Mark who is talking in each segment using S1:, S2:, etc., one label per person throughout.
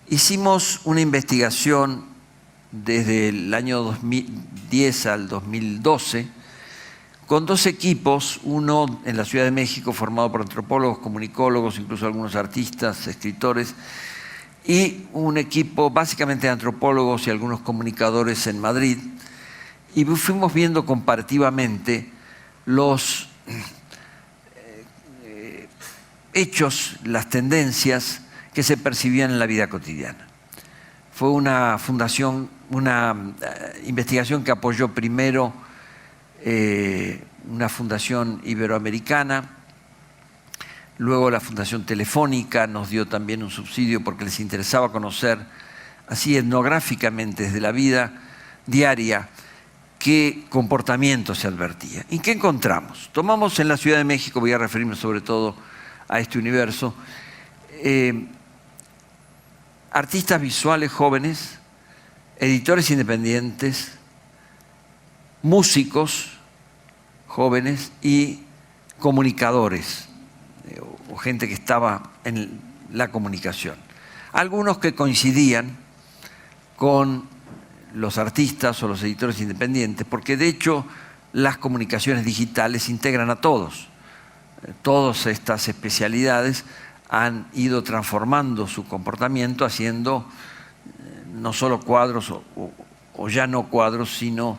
S1: Hicimos una investigación desde el año 2010 al 2012 con dos equipos, uno en la Ciudad de México formado por antropólogos, comunicólogos, incluso algunos artistas, escritores, y un equipo básicamente de antropólogos y algunos comunicadores en Madrid. Y fuimos viendo comparativamente los hechos, las tendencias que se percibían en la vida cotidiana. Fue una investigación que apoyó primero una fundación iberoamericana, luego la Fundación Telefónica nos dio también un subsidio porque les interesaba conocer así etnográficamente desde la vida diaria qué comportamiento se advertía. ¿Y qué encontramos? Tomamos en la Ciudad de México, voy a referirme sobre todo a este universo, artistas visuales jóvenes, editores independientes, músicos jóvenes y comunicadores, o gente que estaba en la comunicación. Algunos que coincidían con los artistas o los editores independientes, porque de hecho las comunicaciones digitales integran a todos. Todas estas especialidades han ido transformando su comportamiento, haciendo no solo cuadros o ya no cuadros, sino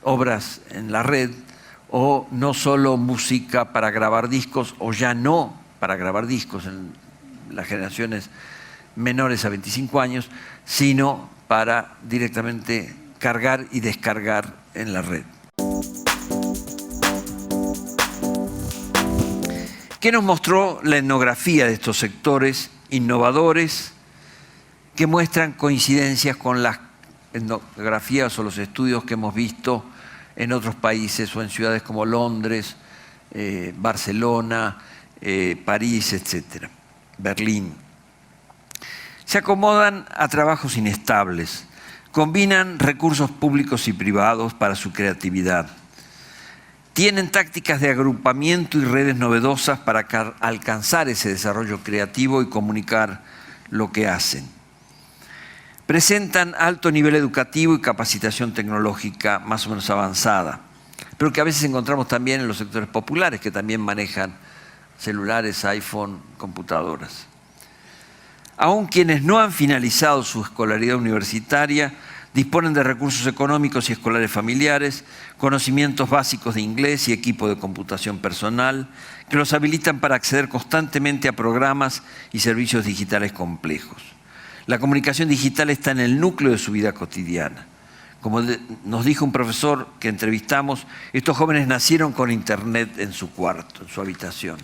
S1: obras en la red, o no solo música para grabar discos, o ya no para grabar discos en las generaciones menores a 25 años, sino para directamente cargar y descargar en la red. ¿Qué nos mostró la etnografía de estos sectores innovadores que muestran coincidencias con las etnografías o los estudios que hemos visto en otros países o en ciudades como Londres, Barcelona, París, etcétera, Berlín? Se acomodan a trabajos inestables, combinan recursos públicos y privados para su creatividad. Tienen tácticas de agrupamiento y redes novedosas para alcanzar ese desarrollo creativo y comunicar lo que hacen. Presentan alto nivel educativo y capacitación tecnológica más o menos avanzada, pero que a veces encontramos también en los sectores populares que también manejan celulares, iPhone, computadoras. Aún quienes no han finalizado su escolaridad universitaria disponen de recursos económicos y escolares familiares, conocimientos básicos de inglés y equipo de computación personal que los habilitan para acceder constantemente a programas y servicios digitales complejos. La comunicación digital está en el núcleo de su vida cotidiana. Como nos dijo un profesor que entrevistamos, estos jóvenes nacieron con Internet en su cuarto, en su habitación.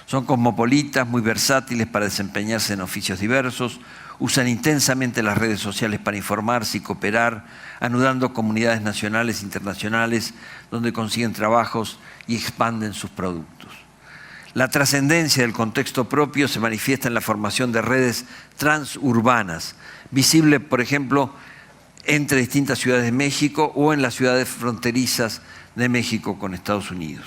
S1: Son cosmopolitas, muy versátiles para desempeñarse en oficios diversos, usan intensamente las redes sociales para informarse y cooperar, anudando comunidades nacionales e internacionales donde consiguen trabajos y expanden sus productos. La trascendencia del contexto propio se manifiesta en la formación de redes transurbanas, visible, por ejemplo, entre distintas ciudades de México o en las ciudades fronterizas de México con Estados Unidos.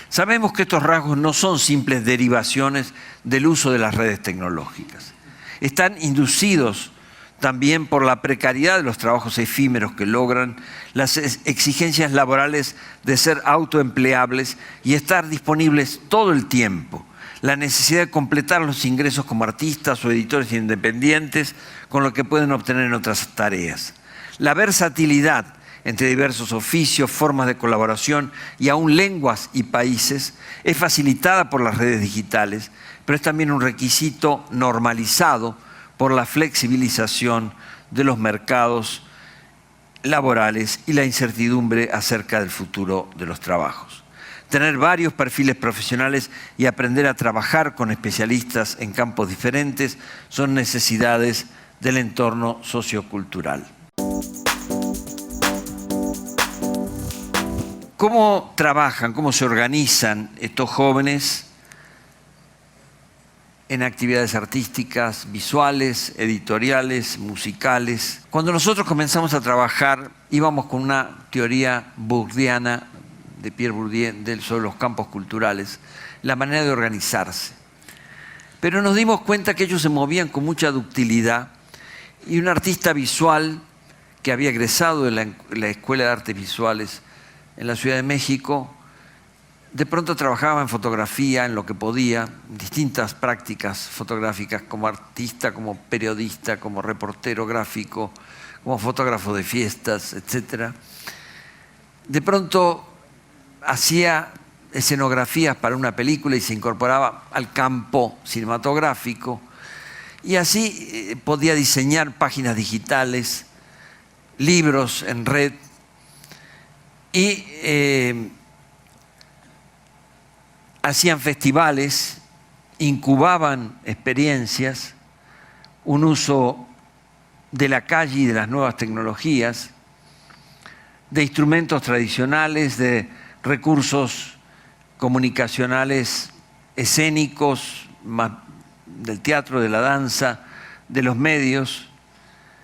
S1: Sabemos que estos rasgos no son simples derivaciones del uso de las redes tecnológicas. Están inducidos también por la precariedad de los trabajos efímeros que logran, las exigencias laborales de ser autoempleables y estar disponibles todo el tiempo, la necesidad de completar los ingresos como artistas o editores independientes con lo que pueden obtener en otras tareas. La versatilidad entre diversos oficios, formas de colaboración y aún lenguas y países es facilitada por las redes digitales, pero es también un requisito normalizado por la flexibilización de los mercados laborales y la incertidumbre acerca del futuro de los trabajos. Tener varios perfiles profesionales y aprender a trabajar con especialistas en campos diferentes son necesidades del entorno sociocultural. ¿Cómo trabajan, cómo se organizan estos jóvenes en actividades artísticas, visuales, editoriales, musicales. Cuando nosotros comenzamos a trabajar, íbamos con una teoría bourdiana de Pierre Bourdieu sobre los campos culturales, la manera de organizarse. Pero nos dimos cuenta que ellos se movían con mucha ductilidad y un artista visual que había egresado de la Escuela de Artes Visuales en la Ciudad de México, de pronto trabajaba en fotografía, en lo que podía, distintas prácticas fotográficas como artista, como periodista, como reportero gráfico, como fotógrafo de fiestas, etc. De pronto hacía escenografías para una película y se incorporaba al campo cinematográfico y así podía diseñar páginas digitales, libros en red y hacían festivales, incubaban experiencias, un uso de la calle y de las nuevas tecnologías, de instrumentos tradicionales, de recursos comunicacionales escénicos, del teatro, de la danza, de los medios.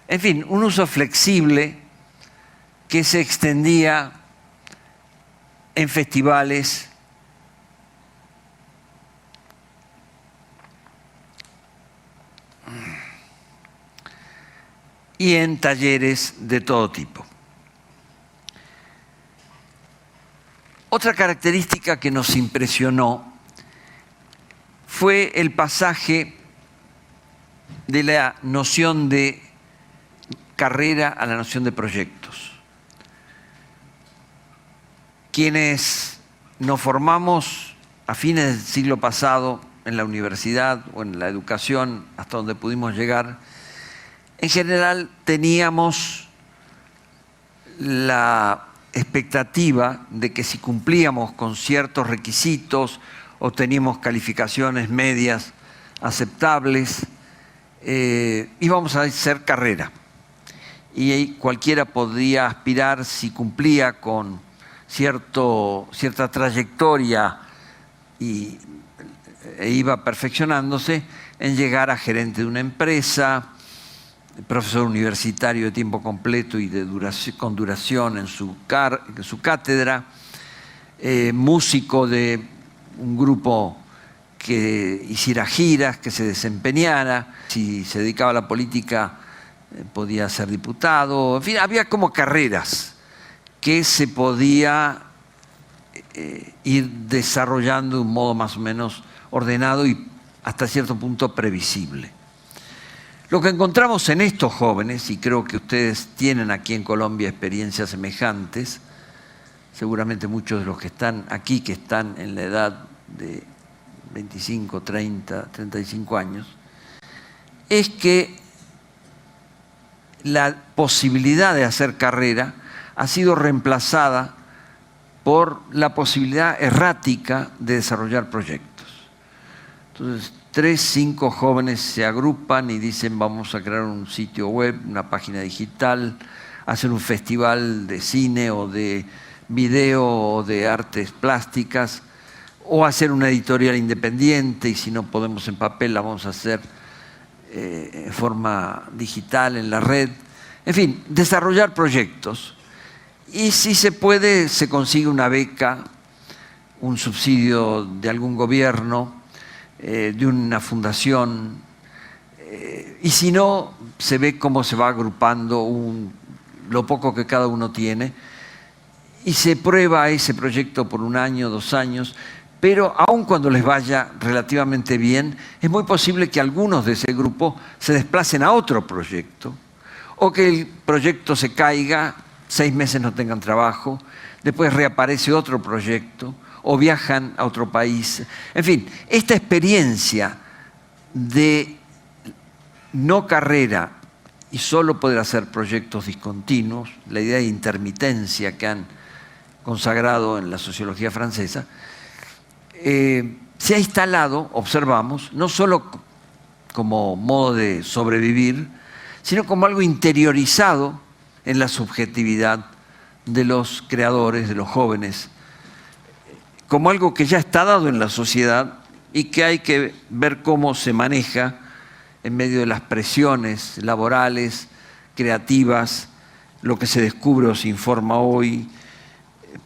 S1: En fin, un uso flexible que se extendía en festivales, y en talleres de todo tipo. Otra característica que nos impresionó fue el pasaje de la noción de carrera a la noción de proyectos. Quienes nos formamos a fines del siglo pasado en la universidad o en la educación, hasta donde pudimos llegar, en general teníamos la expectativa de que si cumplíamos con ciertos requisitos o teníamos calificaciones medias aceptables, íbamos a hacer carrera. Y cualquiera podía aspirar, si cumplía con cierta trayectoria e iba perfeccionándose, en llegar a gerente de una empresa, profesor universitario de tiempo completo y con duración en su cátedra, músico de un grupo que hiciera giras, que se desempeñara, si se dedicaba a la política podía ser diputado, en fin, había como carreras que se podía ir desarrollando de un modo más o menos ordenado y hasta cierto punto previsible. Lo que encontramos en estos jóvenes, y creo que ustedes tienen aquí en Colombia experiencias semejantes, seguramente muchos de los que están aquí, que están en la edad de 25, 30, 35 años, es que la posibilidad de hacer carrera ha sido reemplazada por la posibilidad errática de desarrollar proyectos. Entonces, 3, 5 jóvenes se agrupan y dicen vamos a crear un sitio web, una página digital, hacer un festival de cine o de video o de artes plásticas, o hacer una editorial independiente y si no podemos en papel la vamos a hacer en forma digital en la red. En fin, desarrollar proyectos. Y si se puede, se consigue una beca, un subsidio de algún gobierno, de una fundación, y si no, se ve cómo se va agrupando lo poco que cada uno tiene y se prueba ese proyecto por 1 año, 2 años, pero aun cuando les vaya relativamente bien, es muy posible que algunos de ese grupo se desplacen a otro proyecto o que el proyecto se caiga, 6 meses no tengan trabajo, después reaparece otro proyecto o viajan a otro país. En fin, esta experiencia de no carrera y solo poder hacer proyectos discontinuos, la idea de intermitencia que han consagrado en la sociología francesa, se ha instalado, observamos, no solo como modo de sobrevivir, sino como algo interiorizado en la subjetividad de los creadores, de los jóvenes, como algo que ya está dado en la sociedad y que hay que ver cómo se maneja en medio de las presiones laborales, creativas, lo que se descubre o se informa hoy,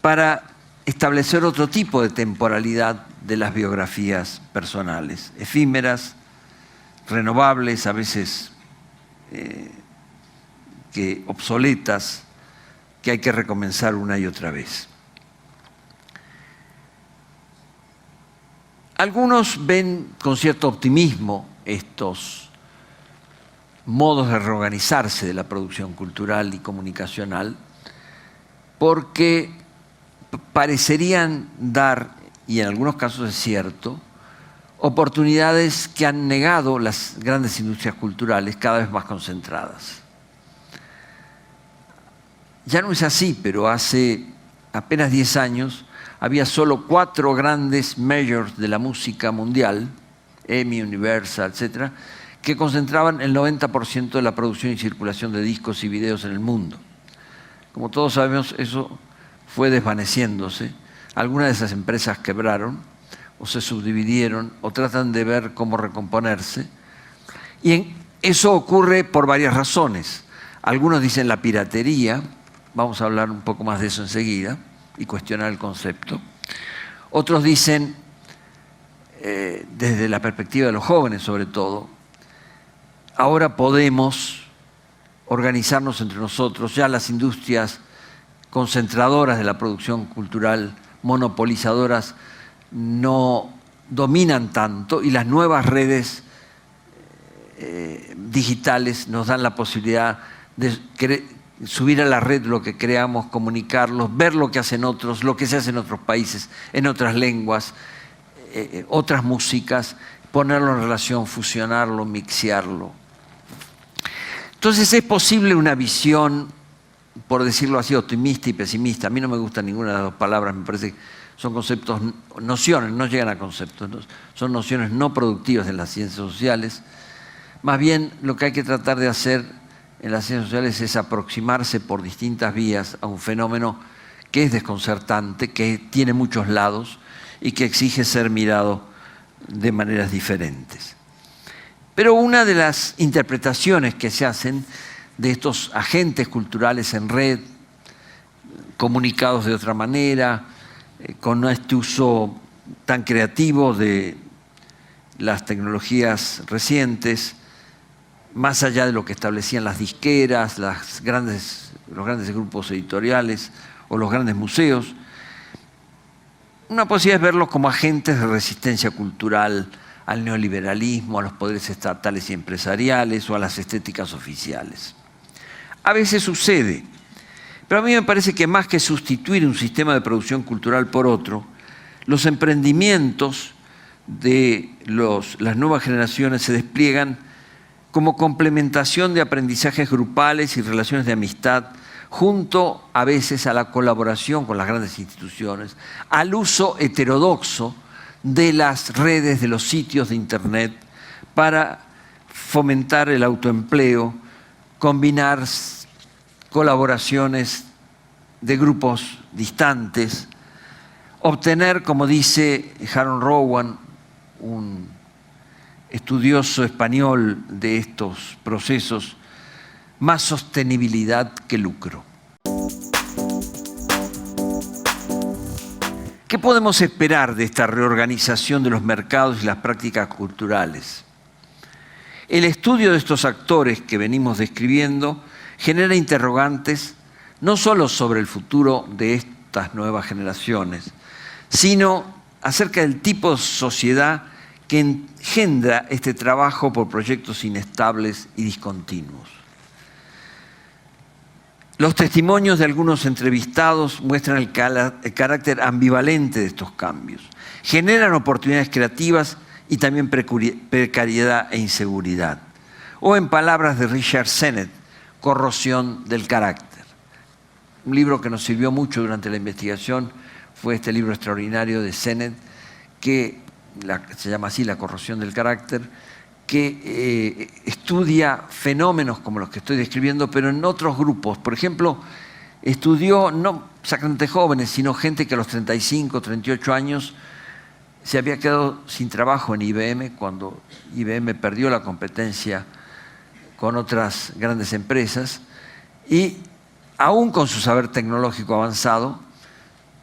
S1: para establecer otro tipo de temporalidad de las biografías personales, efímeras, renovables, a veces obsoletas, que hay que recomenzar una y otra vez. Algunos ven con cierto optimismo estos modos de reorganizarse de la producción cultural y comunicacional, porque parecerían dar, y en algunos casos es cierto, oportunidades que han negado las grandes industrias culturales cada vez más concentradas. Ya no es así, pero hace apenas 10 años había solo 4 grandes majors de la música mundial, EMI, Universal, etc., que concentraban el 90% de la producción y circulación de discos y videos en el mundo. Como todos sabemos, eso fue desvaneciéndose. Algunas de esas empresas quebraron, o se subdividieron, o tratan de ver cómo recomponerse. Y eso ocurre por varias razones. Algunos dicen la piratería, vamos a hablar un poco más de eso enseguida, y cuestionar el concepto. Otros dicen, desde la perspectiva de los jóvenes sobre todo, ahora podemos organizarnos entre nosotros, ya las industrias concentradoras de la producción cultural, monopolizadoras, no dominan tanto y las nuevas redes digitales nos dan la posibilidad de subir a la red lo que creamos, comunicarlos, ver lo que hacen otros, lo que se hace en otros países, en otras lenguas, otras músicas, ponerlo en relación, fusionarlo, mixearlo. Entonces es posible una visión, por decirlo así, optimista y pesimista. A mí no me gusta ninguna de las dos palabras, me parece que son conceptos, nociones, no llegan a conceptos, ¿no? Son nociones no productivas en las ciencias sociales. Más bien lo que hay que tratar de hacer en las ciencias sociales es aproximarse por distintas vías a un fenómeno que es desconcertante, que tiene muchos lados y que exige ser mirado de maneras diferentes. Pero una de las interpretaciones que se hacen de estos agentes culturales en red, comunicados de otra manera, con este uso tan creativo de las tecnologías recientes, más allá de lo que establecían las disqueras, los grandes grupos editoriales o los grandes museos, una posibilidad es verlos como agentes de resistencia cultural al neoliberalismo, a los poderes estatales y empresariales o a las estéticas oficiales. A veces sucede, pero a mí me parece que más que sustituir un sistema de producción cultural por otro, los emprendimientos de las nuevas generaciones se despliegan como complementación de aprendizajes grupales y relaciones de amistad, junto a veces a la colaboración con las grandes instituciones, al uso heterodoxo de las redes, de los sitios de Internet, para fomentar el autoempleo, combinar colaboraciones de grupos distantes, obtener, como dice Harold Rowan, un estudioso español de estos procesos, más sostenibilidad que lucro. ¿Qué podemos esperar de esta reorganización de los mercados y las prácticas culturales? El estudio de estos actores que venimos describiendo genera interrogantes no solo sobre el futuro de estas nuevas generaciones, sino acerca del tipo de sociedad que engendra este trabajo por proyectos inestables y discontinuos. Los testimonios de algunos entrevistados muestran el carácter ambivalente de estos cambios. Generan oportunidades creativas y también precariedad e inseguridad. O en palabras de Richard Sennett, corrosión del carácter. Un libro que nos sirvió mucho durante la investigación fue este libro extraordinario de Sennett, que se llama así, La corrosión del carácter, que estudia fenómenos como los que estoy describiendo, pero en otros grupos. Por ejemplo, estudió no exactamente jóvenes, sino gente que a los 35, 38 años se había quedado sin trabajo en IBM cuando IBM perdió la competencia con otras grandes empresas y aún con su saber tecnológico avanzado,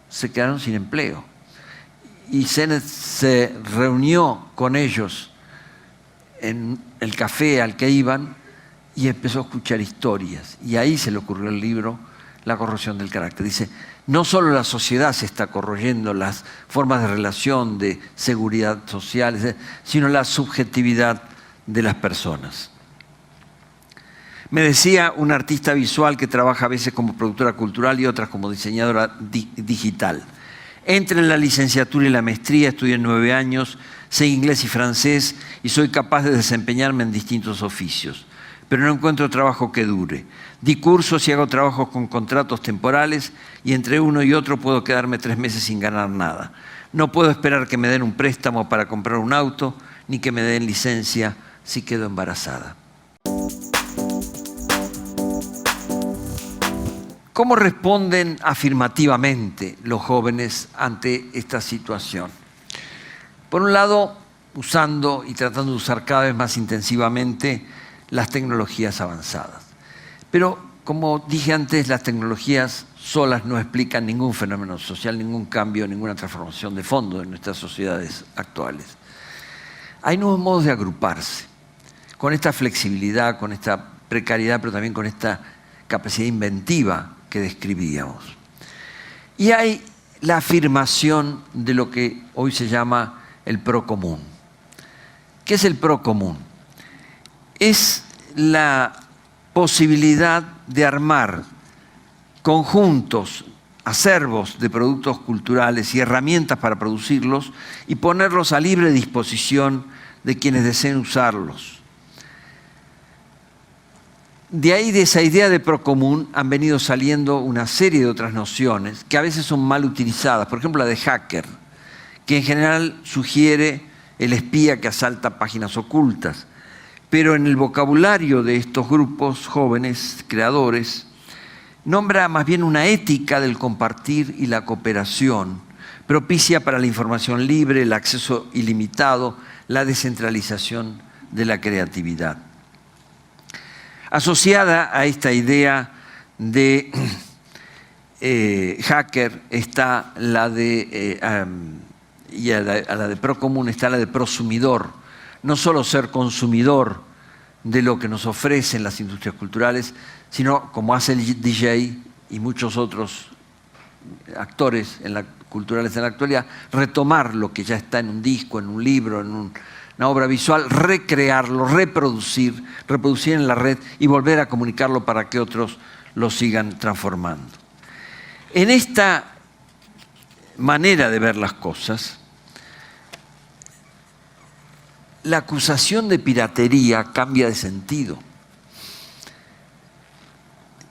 S1: se quedaron sin empleo. Y Sennett se reunió con ellos en el café al que iban y empezó a escuchar historias. Y ahí se le ocurrió el libro La corrosión del carácter. Dice, no solo la sociedad se está corroyendo, las formas de relación, de seguridad social, sino la subjetividad de las personas. Me decía un artista visual que trabaja a veces como productora cultural y otras como diseñadora digital. Entre la licenciatura y la maestría, estudié 9 años, sé inglés y francés y soy capaz de desempeñarme en distintos oficios. Pero no encuentro trabajo que dure. Di cursos y hago trabajos con contratos temporales y entre uno y otro puedo quedarme 3 meses sin ganar nada. No puedo esperar que me den un préstamo para comprar un auto ni que me den licencia si quedo embarazada. ¿Cómo responden afirmativamente los jóvenes ante esta situación? Por un lado, usando y tratando de usar cada vez más intensivamente las tecnologías avanzadas. Pero, como dije antes, las tecnologías solas no explican ningún fenómeno social, ningún cambio, ninguna transformación de fondo en nuestras sociedades actuales. Hay nuevos modos de agruparse, con esta flexibilidad, con esta precariedad, pero también con esta capacidad inventiva que describíamos. Y hay la afirmación de lo que hoy se llama el procomún. ¿Qué es el procomún? Es la posibilidad de armar conjuntos, acervos de productos culturales y herramientas para producirlos y ponerlos a libre disposición de quienes deseen usarlos. De ahí, de esa idea de procomún, han venido saliendo una serie de otras nociones que a veces son mal utilizadas. Por ejemplo, la de hacker, que en general sugiere el espía que asalta páginas ocultas. Pero en el vocabulario de estos grupos jóvenes creadores, nombra más bien una ética del compartir y la cooperación, propicia para la información libre, el acceso ilimitado, la descentralización de la creatividad. Asociada a esta idea de hacker está la de, y a la de procomún está la de prosumidor. No solo ser consumidor de lo que nos ofrecen las industrias culturales, sino, como hace el DJ y muchos otros actores culturales en la actualidad, retomar lo que ya está en un disco, en un libro, en una obra visual, recrearlo, reproducir en la red y volver a comunicarlo para que otros lo sigan transformando. En esta manera de ver las cosas, la acusación de piratería cambia de sentido.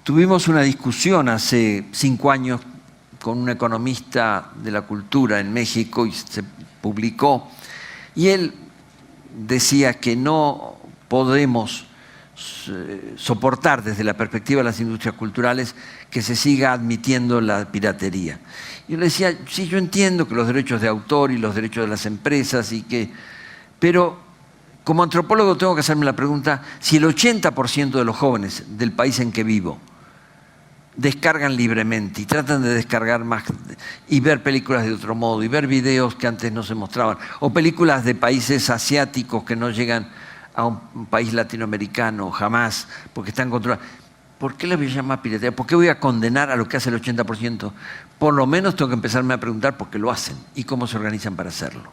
S1: Tuvimos una discusión hace 5 años con un economista de la cultura en México y se publicó, y él decía que no podemos soportar desde la perspectiva de las industrias culturales que se siga admitiendo la piratería. Yo le decía, sí, yo entiendo que los derechos de autor y los derechos de las empresas, pero como antropólogo tengo que hacerme la pregunta, si el 80% de los jóvenes del país en que vivo descargan libremente y tratan de descargar más y ver películas de otro modo y ver videos que antes no se mostraban o películas de países asiáticos que no llegan a un país latinoamericano jamás porque están controlados. ¿Por qué le voy a llamar piratería? ¿Por qué voy a condenar a lo que hace el 80%? Por lo menos tengo que empezarme a preguntar por qué lo hacen y cómo se organizan para hacerlo.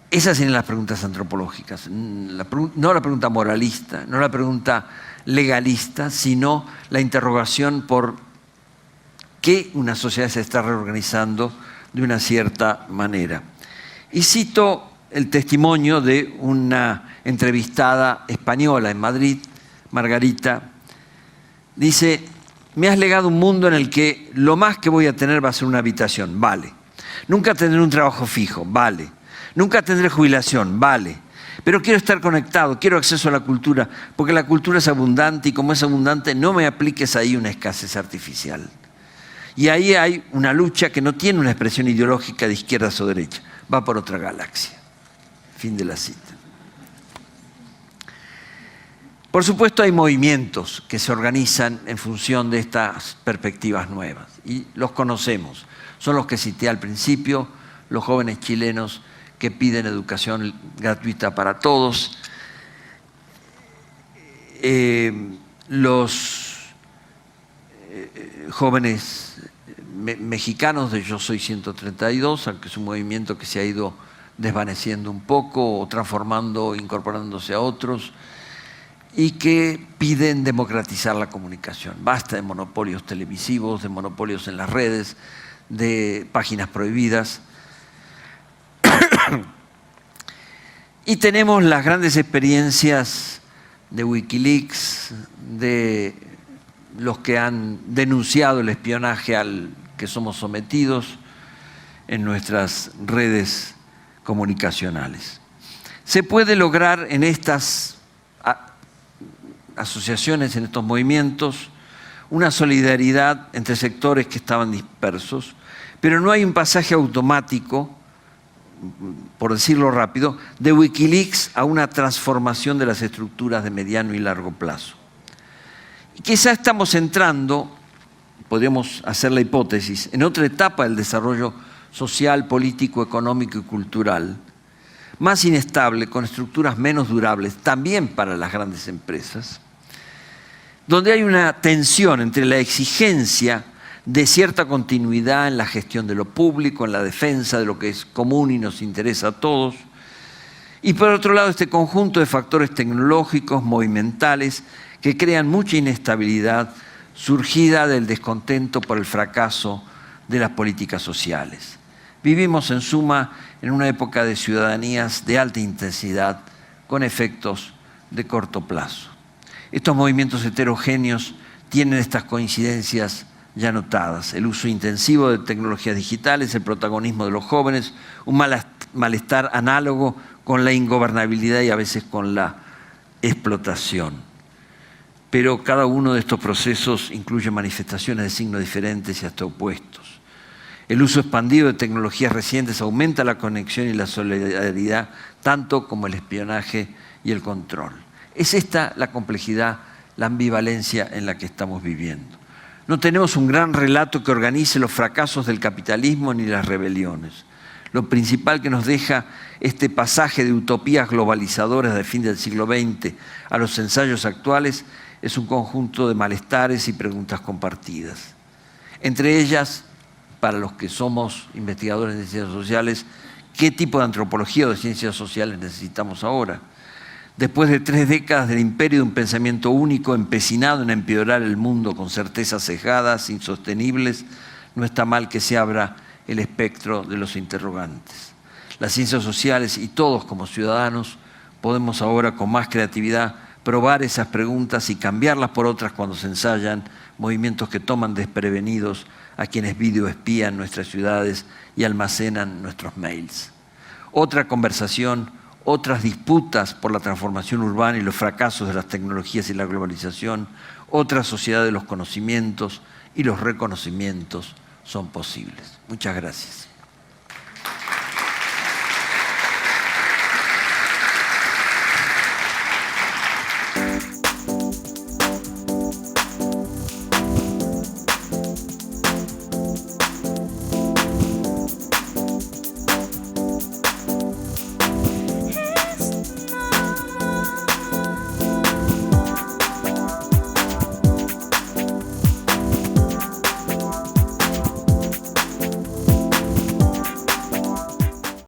S1: Esas serían las preguntas antropológicas, no la pregunta moralista, no la pregunta legalista, sino la interrogación por qué una sociedad se está reorganizando de una cierta manera. Y cito el testimonio de una entrevistada española en Madrid, Margarita. Dice, me has legado un mundo en el que lo más que voy a tener va a ser una habitación, vale. Nunca tendré un trabajo fijo, vale. Nunca tendré jubilación, vale. Pero quiero estar conectado, quiero acceso a la cultura, porque la cultura es abundante y como es abundante, no me apliques ahí una escasez artificial. Y ahí hay una lucha que no tiene una expresión ideológica de izquierdas o derecha, va por otra galaxia. Fin de la cita. Por supuesto hay movimientos que se organizan en función de estas perspectivas nuevas y los conocemos. Son los que cité al principio, los jóvenes chilenos que piden educación gratuita para todos, los jóvenes mexicanos de Yo Soy 132, aunque es un movimiento que se ha ido desvaneciendo un poco o transformando, incorporándose a otros, y que piden democratizar la comunicación. Basta de monopolios televisivos, de monopolios en las redes, de páginas prohibidas. Y tenemos las grandes experiencias de Wikileaks, de los que han denunciado el espionaje al que somos sometidos en nuestras redes comunicacionales. Se puede lograr en estas asociaciones, en estos movimientos, una solidaridad entre sectores que estaban dispersos, pero no hay un pasaje automático, por decirlo rápido, de Wikileaks a una transformación de las estructuras de mediano y largo plazo. Y quizá estamos entrando, podríamos hacer la hipótesis, en otra etapa del desarrollo social, político, económico y cultural, más inestable, con estructuras menos durables, también para las grandes empresas, donde hay una tensión entre la exigencia de cierta continuidad en la gestión de lo público, en la defensa de lo que es común y nos interesa a todos, y por otro lado este conjunto de factores tecnológicos, movimentales, que crean mucha inestabilidad surgida del descontento por el fracaso de las políticas sociales. Vivimos en suma en una época de ciudadanías de alta intensidad con efectos de corto plazo. Estos movimientos heterogéneos tienen estas coincidencias ya notadas: el uso intensivo de tecnologías digitales, el protagonismo de los jóvenes, un malestar análogo con la ingobernabilidad y a veces con la explotación. Pero cada uno de estos procesos incluye manifestaciones de signos diferentes y hasta opuestos. El uso expandido de tecnologías recientes aumenta la conexión y la solidaridad, tanto como el espionaje y el control. Es esta la complejidad, la ambivalencia en la que estamos viviendo. No tenemos un gran relato que organice los fracasos del capitalismo ni las rebeliones. Lo principal que nos deja este pasaje de utopías globalizadoras del fin del siglo XX a los ensayos actuales es un conjunto de malestares y preguntas compartidas. Entre ellas, para los que somos investigadores de ciencias sociales, ¿qué tipo de antropología o de ciencias sociales necesitamos ahora? Después de 3 décadas del imperio de un pensamiento único empecinado en empeorar el mundo con certezas cegadas, insostenibles, no está mal que se abra el espectro de los interrogantes. Las ciencias sociales y todos como ciudadanos podemos ahora con más creatividad probar esas preguntas y cambiarlas por otras cuando se ensayan movimientos que toman desprevenidos a quienes videoespían nuestras ciudades y almacenan nuestros mails. Otra conversación, otras disputas por la transformación urbana y los fracasos de las tecnologías y la globalización, otra sociedad de los conocimientos y los reconocimientos son posibles. Muchas gracias.